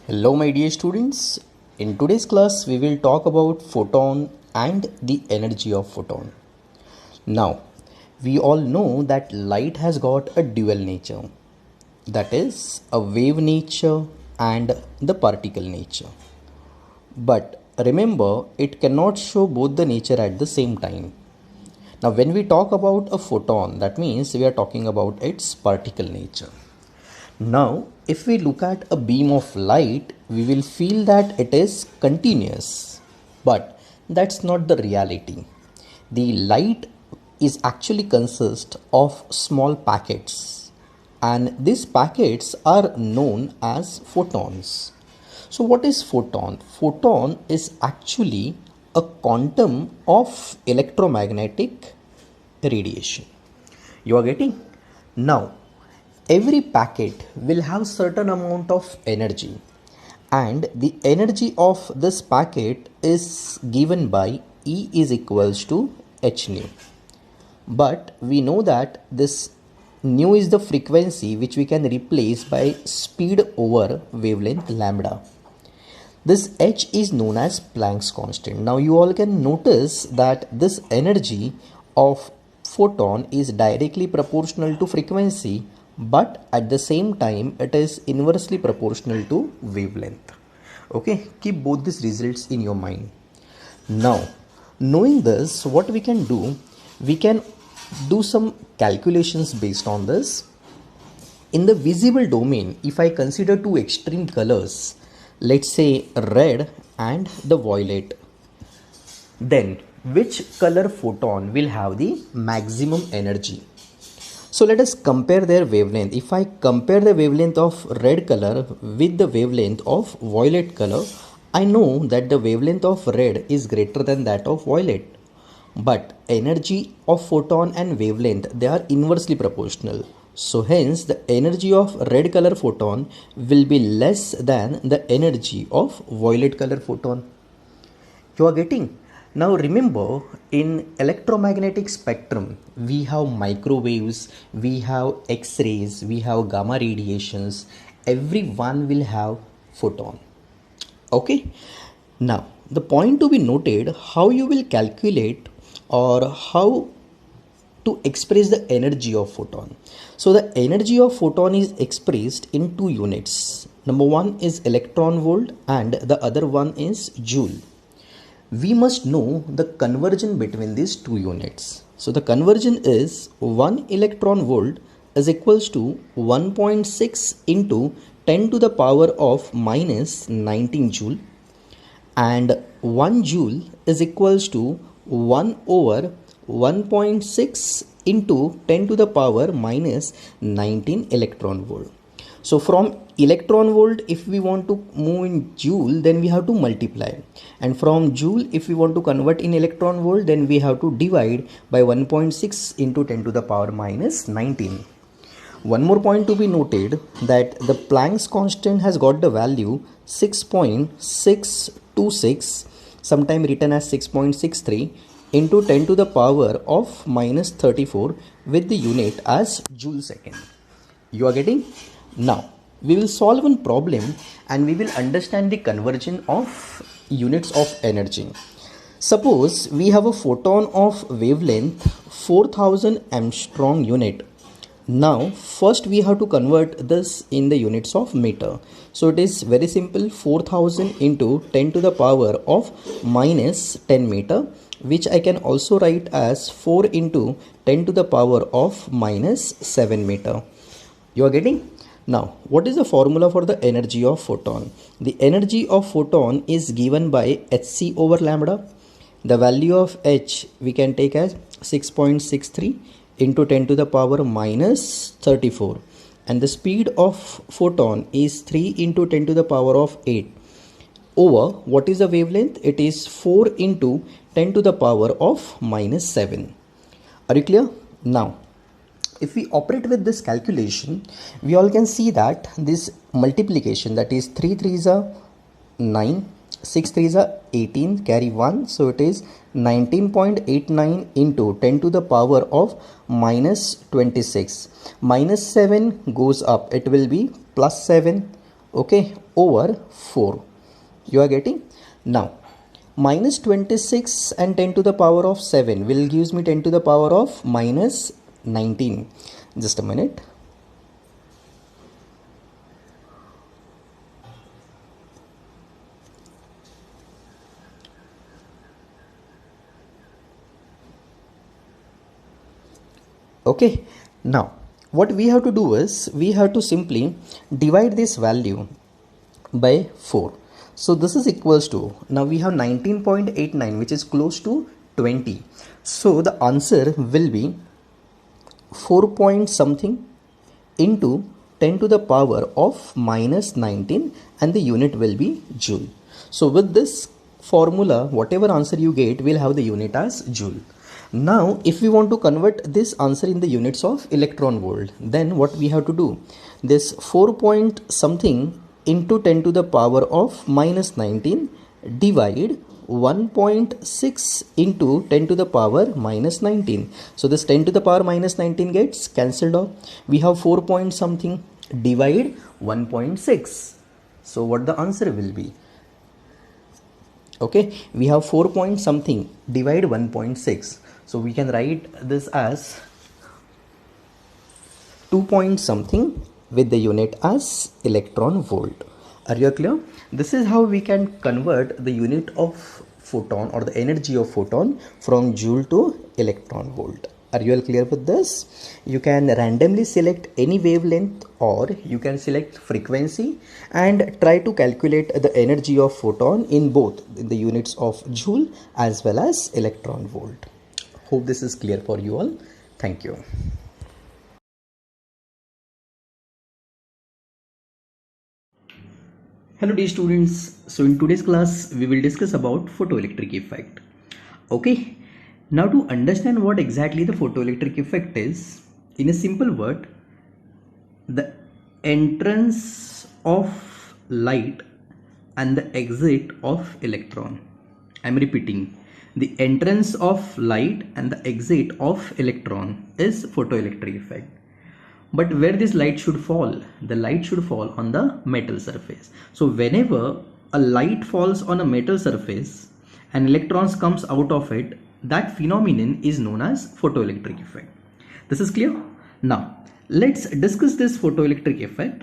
Hello my dear students, in today's class we will talk about photon and the energy of photon. Now, we all know that light has got a dual nature, that is a wave nature and the particle nature. But remember, it cannot show both the nature at the same time. Now when we talk about a photon, that means we are talking about its particle nature. Now, if we look at a beam of light, we will feel that it is continuous. But that's not the reality. The light is actually consist of small packets, and these packets are known as photons. So what is photon? Photon is actually a quantum of electromagnetic radiation. You are getting? Now, every packet will have certain amount of energy, and the energy of this packet is given by E is equals to h nu. But we know that this nu is the frequency which we can replace by speed over wavelength lambda. This h is known as Planck's constant. Now you all can notice that this energy of photon is directly proportional to frequency, but at the same time it is inversely proportional to wavelength. Okay, keep both these results in your mind. Now, knowing this, what we can do some calculations based on this. In the visible domain, if I consider two extreme colors, let's say red and the violet, then which color photon will have the maximum energy? So let us compare their wavelength. If I compare the wavelength of red color with the wavelength of violet color, I know that the wavelength of red is greater than that of violet. But energy of photon and wavelength, they are inversely proportional. So hence the energy of red color photon will be less than the energy of violet color photon. You are getting? Now remember, in electromagnetic spectrum, we have microwaves, we have X-rays, we have gamma radiations. Every one will have photon. Okay. Now the point to be noted, how you will calculate or how to express the energy of photon. So the energy of photon is expressed in two units. Number one is electron volt and the other one is joule. We must know the conversion between these two units. So the conversion is 1 electron volt is equals to 1.6 into 10 to the power of minus 19 joule, and 1 joule is equals to 1 over 1.6 into 10 to the power minus 19 electron volt. So from electron volt, if we want to move in joule, then we have to multiply, and from joule, if we want to convert in electron volt, then we have to divide by 1.6 into 10 to the power minus 19. One more point to be noted, that the Planck's constant has got the value 6.626, sometime written as 6.63 into 10 to the power of minus 34 with the unit as joule second. You are getting? Now we will solve one problem and we will understand the conversion of units of energy. Suppose we have a photon of wavelength 4000 Armstrong unit. Now first we have to convert this in the units of meter. So it is very simple, 4000 into 10 to the power of minus 10 meter, which I can also write as 4 into 10 to the power of minus 7 meter. You are getting? Now, what is the formula for the energy of photon? The energy of photon is given by hc over lambda. The value of h we can take as 6.63 into 10 to the power minus 34. And the speed of photon is 3 into 10 to the power of 8. Over, what is the wavelength? It is 4 into 10 to the power of minus 7. Are you clear? Now, if we operate with this calculation, we all can see that this multiplication, that is 3 3s are 9, 6 3s are 18, carry 1, so it is 19.89 into 10 to the power of minus 26. Minus 7 goes up, it will be plus 7. Okay, over 4. You are getting? Now minus 26 and 10 to the power of 7 will gives me 10 to the power of minus 19. Just a minute. Okay, now what we have to do is we have to simply divide this value by 4. So this is equals to, now we have 19.89 which is close to 20. So the answer will be 4 point something into 10 to the power of minus 19 and the unit will be joule. So with this formula, whatever answer you get will have the unit as joule. Now if we want to convert this answer in the units of electron volt, then what we have to do, this 4 point something into 10 to the power of minus 19 divide 1.6 into 10 to the power minus 19. So this 10 to the power minus 19 gets cancelled off. We have 4 point something divide 1.6. So what the answer will be? Okay, we have 4 point something divide 1.6. So we can write this as 2 point something with the unit as electron volt. Are you clear? This is how we can convert the unit of photon or the energy of photon from joule to electron volt. Are you all clear with this? You can randomly select any wavelength or you can select frequency and try to calculate the energy of photon in both the units of joule as well as electron volt. Hope this is clear for you all. Thank you. Hello dear students. So in today's class we will discuss about photoelectric effect. Okay. Now to understand what exactly the photoelectric effect is, in a simple word, the entrance of light and the exit of electron. I am repeating, the entrance of light and the exit of electron is photoelectric effect. But where this light should fall? The light should fall on the metal surface. So whenever a light falls on a metal surface and electrons comes out of it, that phenomenon is known as photoelectric effect. This is clear? Now let's discuss this photoelectric effect.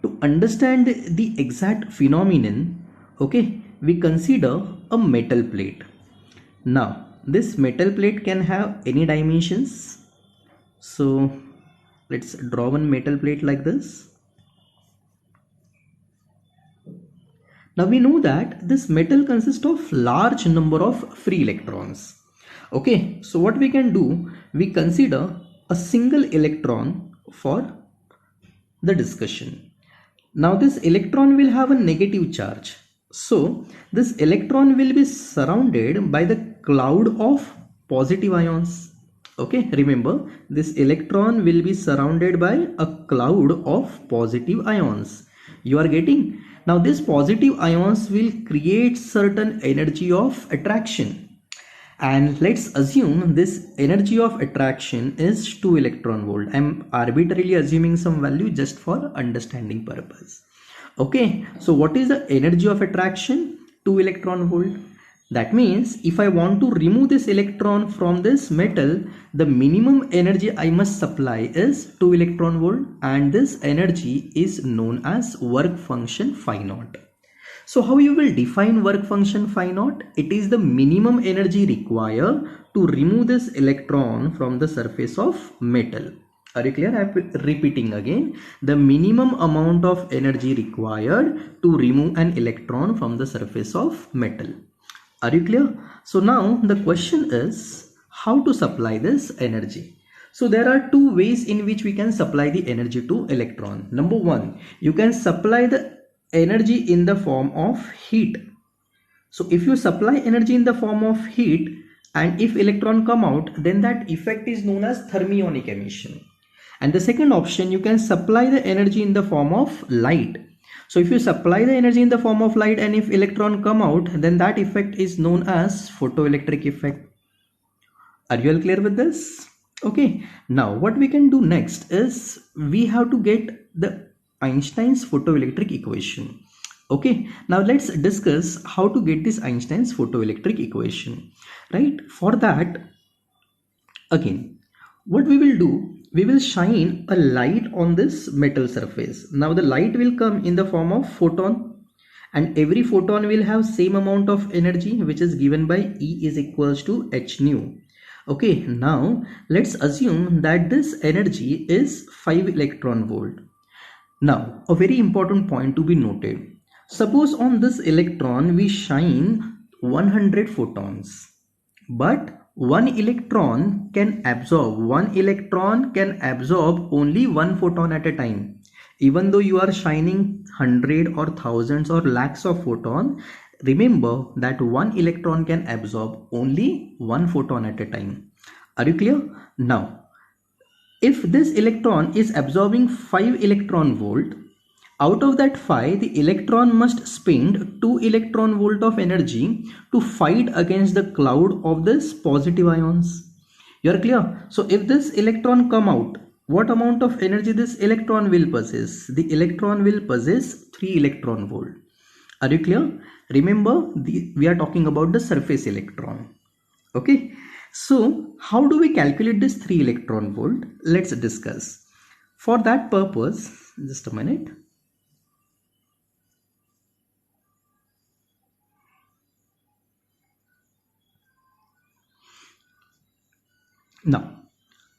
To understand the exact phenomenon, okay, we consider a metal plate. Now this metal plate can have any dimensions. So let's draw one metal plate like this. Now we know that this metal consists of large number of free electrons. Okay, so what we can do, we consider a single electron for the discussion. Now this electron will have a negative charge. So this electron will be surrounded by the cloud of positive ions. Okay, remember this electron will be surrounded by a cloud of positive ions. You are getting? Now these positive ions will create certain energy of attraction. And let's assume this energy of attraction is 2 electron volt. I am arbitrarily assuming some value just for understanding purpose. Okay, so what is the energy of attraction? 2 electron volt. That means if I want to remove this electron from this metal, the minimum energy I must supply is 2 electron volt, and this energy is known as work function phi naught. So how you will define work function phi naught? It is the minimum energy required to remove this electron from the surface of metal. Are you clear? I am repeating again, the minimum amount of energy required to remove an electron from the surface of metal. Are you clear? So now the question is how to supply this energy. So there are two ways in which we can supply the energy to electron. Number one, you can supply the energy in the form of heat. So if you supply energy in the form of heat and if electron come out, then that effect is known as thermionic emission. And the second option, you can supply the energy in the form of light. So if you supply the energy in the form of light and if electron come out, then that effect is known as photoelectric effect. Are you all clear with this? Okay, now what we can do next is we have to get the Einstein's photoelectric equation. Okay, now let's discuss how to get this Einstein's photoelectric equation. Right, for that, again, what we will do, we will shine a light on this metal surface. Now the light will come in the form of photon, and every photon will have same amount of energy, which is given by E is equals to h nu. Okay, now let's assume that this energy is 5 electron volt. Now a very important point to be noted, suppose on this electron we shine 100 photons, but one electron can absorb only one photon at a time. Even though you are shining hundred or thousands or lakhs of photon, remember that one electron can absorb only one photon at a time. Are you clear? Now if this electron is absorbing 5 electron volt, out of that 5, the electron must spend 2 electron volt of energy to fight against the cloud of this positive ions. You are clear? So if this electron come out, what amount of energy this electron will possess? The electron will possess 3 electron volt. Are you clear? Remember, we are talking about the surface electron. Okay. So how do we calculate this 3 electron volt? Let's discuss. For that purpose, just a minute. Now,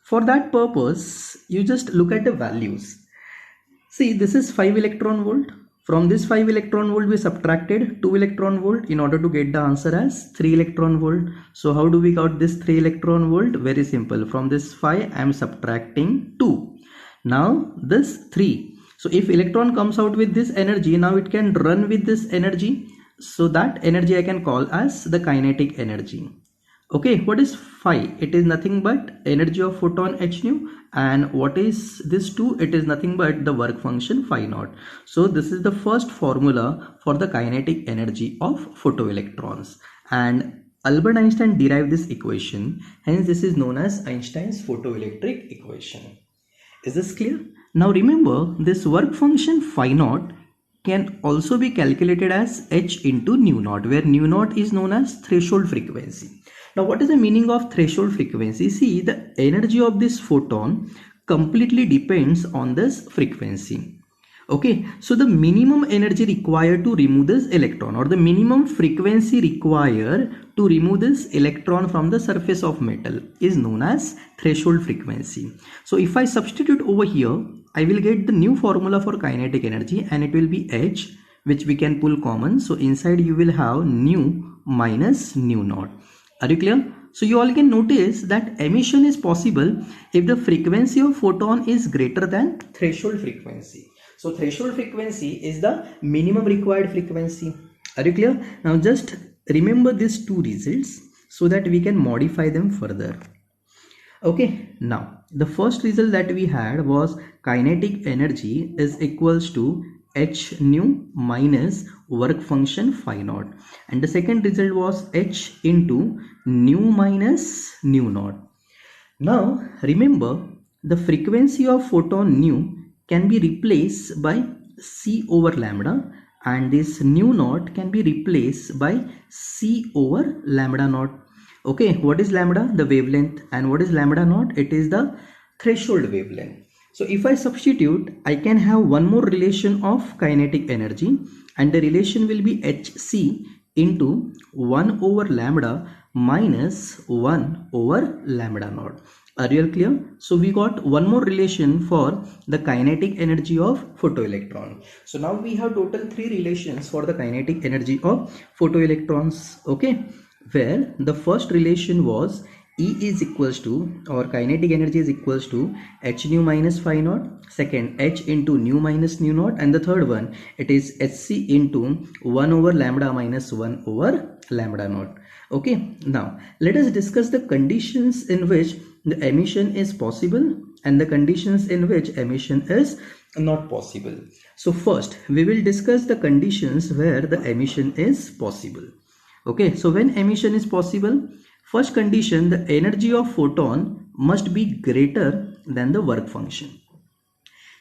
for that purpose, you just look at the values. See, this is 5 electron volt. From this 5 electron volt, we subtracted 2 electron volt in order to get the answer as 3 electron volt. So how do we got this 3 electron volt? Very simple. From this 5, I am subtracting 2. Now this 3. So if electron comes out with this energy, now it can run with this energy. So that energy I can call as the kinetic energy. Okay, what is phi? It is nothing but energy of photon h nu, and what is this 2? It is nothing but the work function phi naught. So this is the first formula for the kinetic energy of photoelectrons, and Albert Einstein derived this equation, hence this is known as Einstein's photoelectric equation. Is this clear? Now remember, this work function phi naught can also be calculated as h into nu naught, where nu naught is known as threshold frequency. Now what is the meaning of threshold frequency? See, the energy of this photon completely depends on this frequency. Okay, so the minimum energy required to remove this electron, or the minimum frequency required to remove this electron from the surface of metal, is known as threshold frequency. So if I substitute over here, I will get the new formula for kinetic energy, and it will be h, which we can pull common. So inside you will have nu minus nu naught. Are you clear? So you all can notice that emission is possible if the frequency of photon is greater than threshold frequency. So threshold frequency is the minimum required frequency. Are you clear? Now just remember these two results so that we can modify them further. Okay, now the first result that we had was kinetic energy is equals to h nu minus work function phi naught, and the second result was h into nu minus nu naught. Now remember, the frequency of photon nu can be replaced by c over lambda, and this nu naught can be replaced by c over lambda naught. Okay, what is lambda? The wavelength. And what is lambda naught? It is the threshold wavelength. So if I substitute, I can have one more relation of kinetic energy, and the relation will be hc into 1 over lambda minus 1 over lambda naught. Are you all clear? So we got one more relation for the kinetic energy of photoelectron. So now we have total 3 relations for the kinetic energy of photoelectrons. Okay, where the first relation was E is equals to, or kinetic energy is equals to h nu minus phi naught, second h into nu minus nu naught, and the third one, it is hc into 1 over lambda minus 1 over lambda naught. Okay, now let us discuss the conditions in which the emission is possible and the conditions in which emission is not possible. So first we will discuss the conditions where the emission is possible. Okay, so when emission is possible, first condition, the energy of photon must be greater than the work function.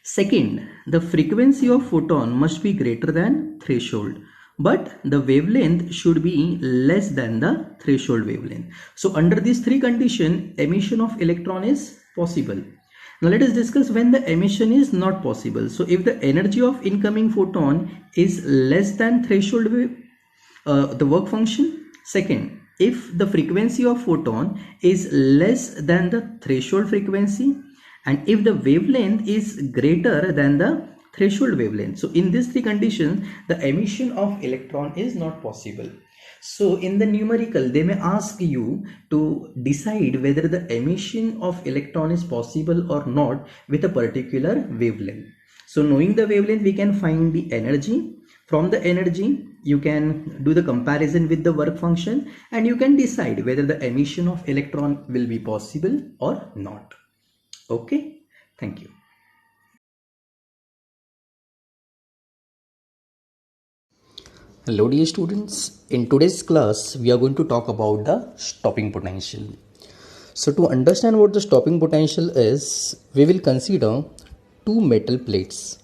Second, the frequency of photon must be greater than threshold, but the wavelength should be less than the threshold wavelength. So under these three conditions, emission of electron is possible. Now let us discuss when the emission is not possible. So if the energy of incoming photon is less than threshold wave, the work function. Second, if the frequency of photon is less than the threshold frequency, and if the wavelength is greater than the threshold wavelength. So in these three conditions, the emission of electron is not possible. So in the numerical, they may ask you to decide whether the emission of electron is possible or not with a particular wavelength. So knowing the wavelength, we can find the energy. From the energy, you can do the comparison with the work function, and you can decide whether the emission of electron will be possible or not. Okay, thank you. Hello dear students, in today's class we are going to talk about the stopping potential. So to understand what the stopping potential is, we will consider two metal plates.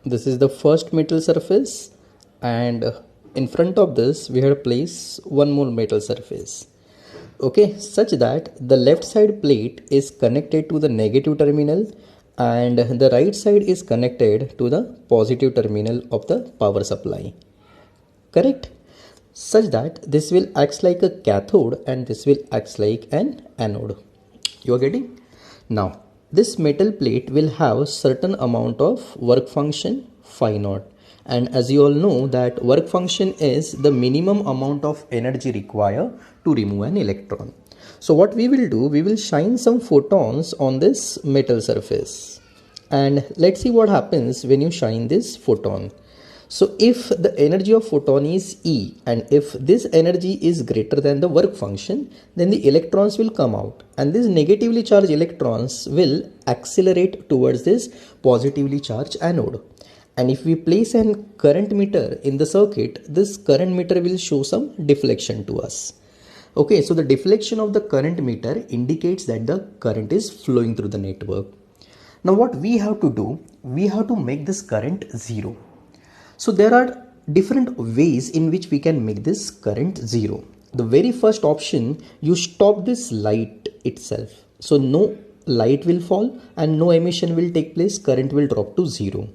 This is the first metal surface, and in front of this we have placed one more metal surface. Okay, such that the left side plate is connected to the negative terminal and the right side is connected to the positive terminal of the power supply. Correct? Such that this will act like a cathode and this will act like an anode. You are getting? Now, this metal plate will have certain amount of work function phi naught. And as you all know that work function is the minimum amount of energy required to remove an electron. So what we will do, we will shine some photons on this metal surface. And let's see what happens when you shine this photon. So if the energy of photon is E, and if this energy is greater than the work function, then the electrons will come out, and these negatively charged electrons will accelerate towards this positively charged anode. And if we place a current meter in the circuit, this current meter will show some deflection to us. Okay, so the deflection of the current meter indicates that the current is flowing through the network. Now what we have to do, we have to make this current zero. So there are different ways in which we can make this current zero. The very first option, you stop this light itself. So no light will fall and no emission will take place, current will drop to zero.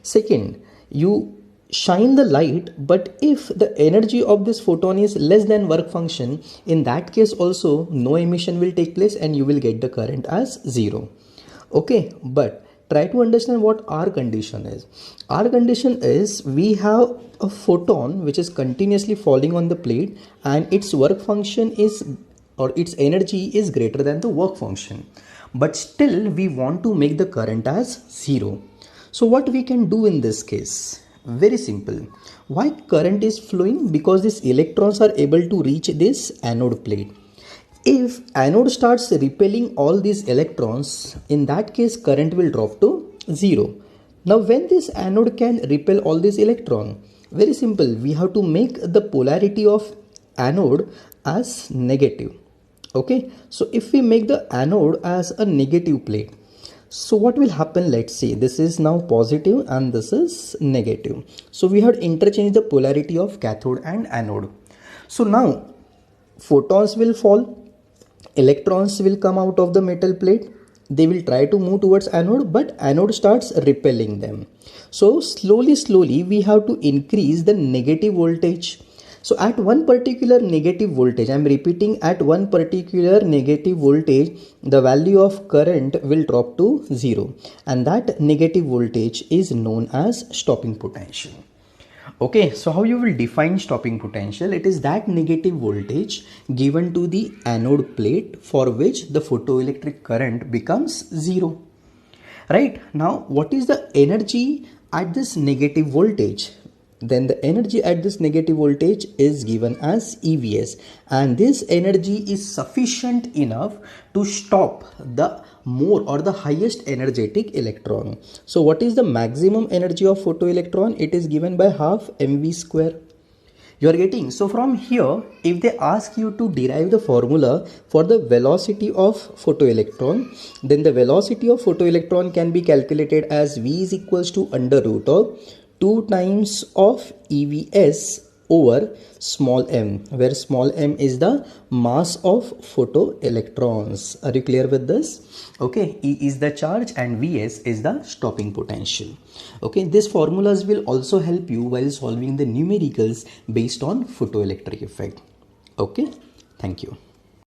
Second, you shine the light, but if the energy of this photon is less than work function, in that case also no emission will take place and you will get the current as zero. Okay, but try to understand what our condition is. Our condition is we have a photon which is continuously falling on the plate and its work function is, or its energy is greater than the work function. But still we want to make the current as zero. So what we can do in this case? Very simple. Why current is flowing? Because these electrons are able to reach this anode plate. If anode starts repelling all these electrons, in that case current will drop to zero. Now when this anode can repel all these electrons? Very simple, we have to make the polarity of anode as negative. Okay, so if we make the anode as a negative plate, so what will happen? Let's see, this is now positive and this is negative. So we have interchanged the polarity of cathode and anode. So now photons will fall, electrons will come out of the metal plate, they will try to move towards anode, but anode starts repelling them. So slowly we have to increase the negative voltage. So at one particular negative voltage, I am repeating, at one particular negative voltage, the value of current will drop to zero, and that negative voltage is known as stopping potential. Okay, so how you will define stopping potential? It is that negative voltage given to the anode plate for which the photoelectric current becomes zero. Right, now what is the energy at this negative voltage? Then the energy at this negative voltage is given as EVS, and this energy is sufficient enough to stop the more or the highest energetic electron. So what is the maximum energy of photoelectron? It is given by half mv square. You are getting? So from here, if they ask you to derive the formula for the velocity of photoelectron, then the velocity of photoelectron can be calculated as V is equals to under root of 2 times of EVS over small m, where small m is the mass of photoelectrons. Are you clear with this? Okay, E is the charge and Vs is the stopping potential. Okay, these formulas will also help you while solving the numericals based on photoelectric effect. Okay, thank you.